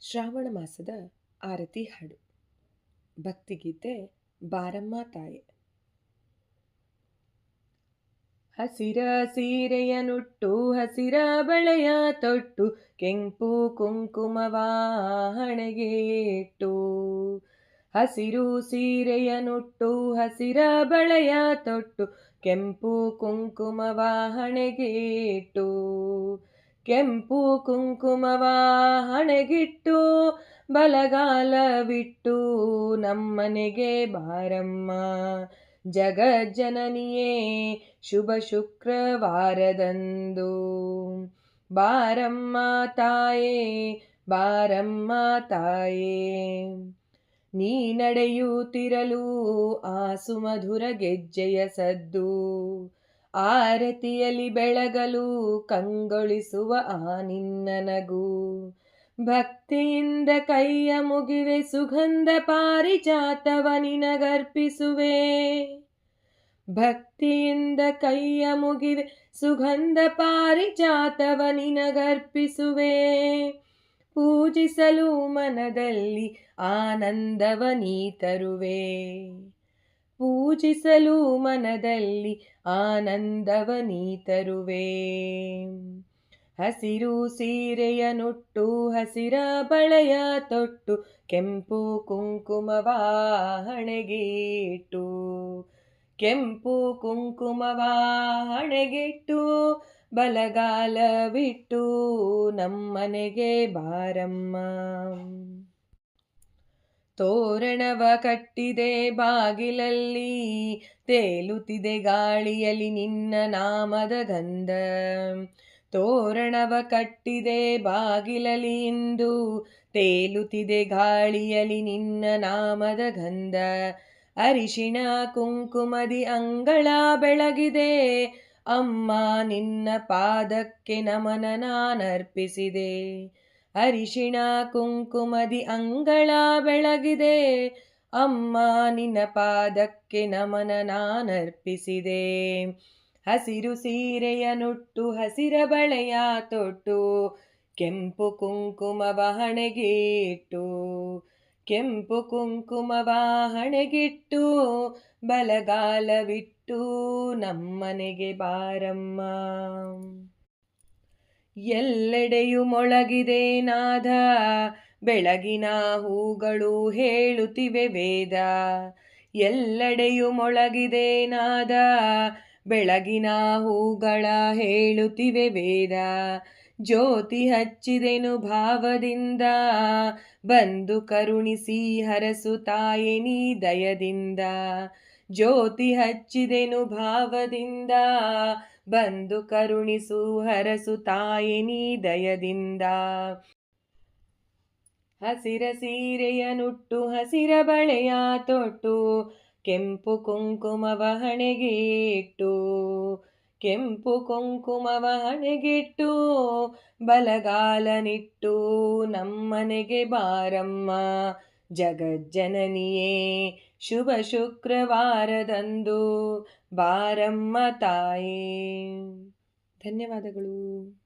ಶ್ರಾವಣ ಮಾಸದ ಆರತಿ ಹಾಡು. ಭಕ್ತಿಗೀತೆ ಬಾರಮ್ಮ ತಾಯೆ. ಹಸಿರ ಸೀರೆಯನುಟ್ಟು ಹಸಿರ ಬಳೆಯ ತೊಟ್ಟು ಕೆಂಪು ಕುಂಕುಮವ ಹಣೆಗೆ ಇಟ್ಟು. ಹಸಿರು ಸೀರೆಯನುಟ್ಟು ಹಸಿರ ಬಳೆಯ ತೊಟ್ಟು ಕೆಂಪು ಕುಂಕುಮವ ಹಣೆಗೆ ಇಟ್ಟು. ಕೆಂಪು ಕುಂಕುಮವ ಹಣೆಗಿಟ್ಟು ಬಲಗಾಲವಿಟ್ಟು ನಮ್ಮನೆಗೆ ಬಾರಮ್ಮ ಜಗಜ್ಜನನಿಯೇ ಶುಭ ಶುಕ್ರವಾರದಂದು. ಬಾರಮ್ಮ ತಾಯೇ ಬಾರಮ್ಮ ತಾಯೇ, ನೀ ನಡೆಯುತ್ತಿರಲು ಆ ಸುಮಧುರ ಗೆಜ್ಜೆಯ ಸದ್ದು. ಆರತಿಯಲ್ಲಿ ಬೆಳಗಲು ಕಂಗೊಳಿಸುವ ಆ ನಿನ್ನ ನಗು. ಭಕ್ತಿಯಿಂದ ಕೈಯ ಮುಗಿವೆ ಸುಗಂಧ ಪಾರಿಜಾತವ ನಿನಗರ್ಪಿಸುವೆ. ಭಕ್ತಿಯಿಂದ ಕೈಯ ಮುಗಿವೆ ಸುಗಂಧ ಪಾರಿಜಾತವ ನಿನಗರ್ಪಿಸುವೆ. ಪೂಜಿಸಲು ಮನದಲ್ಲಿ ಆನಂದವ ನೀ ತರುವೆ. ಪೂಜಿಸಲು ಮನದಲ್ಲಿ ಆನಂದವ ನೀ ತರುವೆ. ಹಸಿರು ಸೀರೆಯನುಟ್ಟು ಹಸಿರ ಬಳೆಯ ತೊಟ್ಟು ಕೆಂಪು ಕುಂಕುಮವ ಹಣೆಗೆ ಇಟ್ಟು. ಕೆಂಪು ಕುಂಕುಮವ ಹಣೆಗಿಟ್ಟು ಬಲಗಾಲವಿಟ್ಟು ನಮ್ಮನೆಗೆ ಬಾರಮ್ಮ. ತೋರಣವ ಕಟ್ಟಿದೆ ಬಾಗಿಲಲ್ಲಿ ತೇಲುತ್ತಿದೆ ಗಾಳಿಯಲ್ಲಿ ನಿನ್ನ ನಾಮದ ಗಂಧ. ತೋರಣವ ಕಟ್ಟಿದೆ ಬಾಗಿಲಲ್ಲಿ ಇಂದು ತೇಲುತ್ತಿದೆ ಗಾಳಿಯಲ್ಲಿ ನಿನ್ನ ನಾಮದ ಗಂಧ. ಅರಿಶಿಣ ಕುಂಕುಮದಿ ಅಂಗಳ ಬೆಳಗಿದೆ ಅಮ್ಮ ನಿನ್ನ ಪಾದಕ್ಕೆ ನಮನ ನಾನರ್ಪಿಸಿದೆ. ಅರಿಶಿಣ ಕುಂಕುಮದಿ ಅಂಗಳ ಬೆಳಗಿದೆ ಅಮ್ಮ ನಿನ್ನ ಪಾದಕ್ಕೆ ನಮನ ನಾನರ್ಪಿಸಿದೆ. ಹಸಿರು ಸೀರೆಯನುಟ್ಟು ಹಸಿರ ಬಳೆಯ ತೊಟ್ಟು ಕೆಂಪು ಕುಂಕುಮವ ಹಣೆಗೆ ಇಟ್ಟು. ಕೆಂಪು ಕುಂಕುಮವ ಹಣೆಗಿಟ್ಟು ಬಲಗಾಲವಿಟ್ಟು ನಮ್ಮನೆಗೆ ಬಾರಮ್ಮ. ಎಲ್ಲೆಡೆಯು ಮೊಳಗಿದೆ ನಾದ ಬೆಳಗಿನ ಹೂಗಳು ಹೇಳುತ್ತಿವೆ ವೇದ. ಎಲ್ಲೆಡೆಯು ಮೊಳಗಿದೆ ನಾದ ಬೆಳಗಿನ ಹೂಗಳ ಹೇಳುತ್ತಿವೆ ವೇದ. ಜ್ಯೋತಿ ಹಚ್ಚಿದೆನು ಭಾವದಿಂದ ಬಂದು ಕರುಣಿಸಿ ಹರಸು ತಾಯೆ ನೀ ದಯದಿಂದ. ಜ್ಯೋತಿ ಹಚ್ಚಿದೆನು ಭಾವದಿಂದ ಬಂದು ಕರುಣಿಸು ಹರಸು ತಾಯೆ ನೀ ದಯದಿಂದ. ಹಸಿರ ಸೀರೆಯನುಟ್ಟು ಹಸಿರ ಬಳೆಯ ತೊಟ್ಟು ಕೆಂಪು ಕುಂಕುಮವ ಹಣೆಗೆ ಇಟ್ಟು. ಕೆಂಪು ಕುಂಕುಮವ ಹಣೆಗಿಟ್ಟು ಬಲಗಾಲನಿಟ್ಟು ನಮ್ಮನೆಗೆ ಬಾರಮ್ಮ ಜಗಜ್ಜನನಿಯೇ ಶುಭ ಶುಕ್ರವಾರದಂದು. ಬಾರಮ್ಮ ತಾಯೇ. ಧನ್ಯವಾದಗಳು.